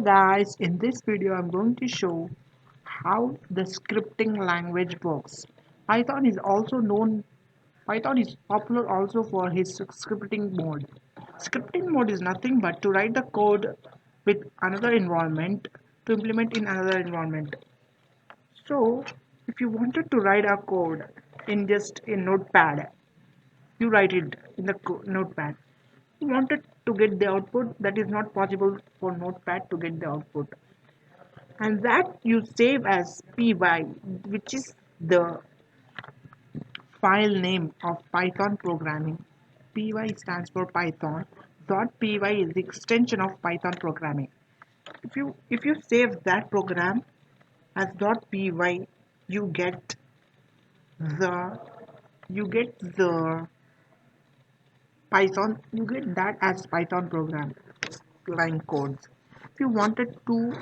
Guys, in this video I'm going to show how the scripting language works. Python is also known Python is popular also for his scripting mode. Scripting mode is nothing but to write the code with another environment to implement in another environment. So, if you wanted to write a code in just in Notepad, you write it in the Notepad. You wanted to get the output that is not possible for Notepad to get the output, and that you save as py, which is the file name of Python programming. Py stands for Python. .py is the extension of Python programming. If you save that program as .py, you get the the Python, you get that as Python program line codes. If you wanted to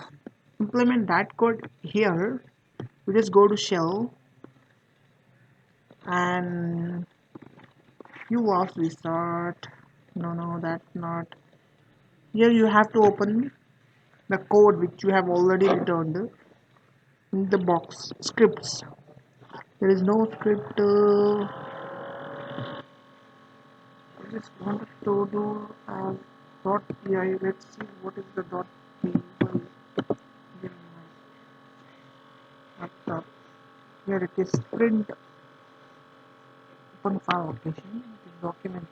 implement that code here, you just go to shell and you was restart. No, that's not. Here you have to open the code which you have already returned in the box scripts. There is no script. I just wanted to do .py. Let's see what is the .py. Laptop. Here it is. Print open file location. It is document.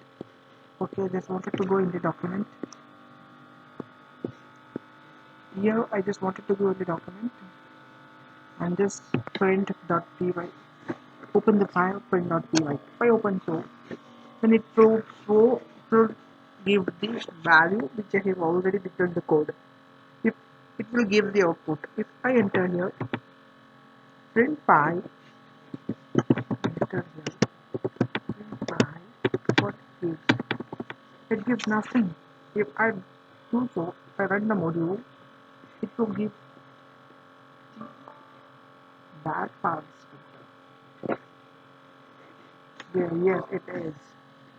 Okay, I just wanted to go in the document. Here I just wanted to go in the document and just print.py. Open the file print.py. If I open so, then it will give the value which I have already written the code. If it will give the output. If I enter here print py, enter here print py, what it gives? It gives nothing. If I do so, if I run the module, it will give that file descriptor. There, yes, it is.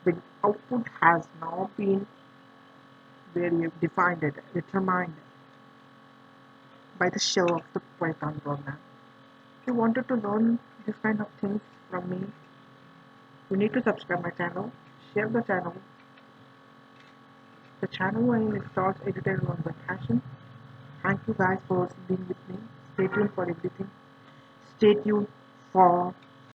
The output has now been where you have defined it, determined by the shell of the Python program. If you wanted to learn this kind of things from me, you need to subscribe my channel, share the channel. The channel name is Stars Edited on by Passion. Thank you guys for being with me. Stay tuned for everything. Stay tuned for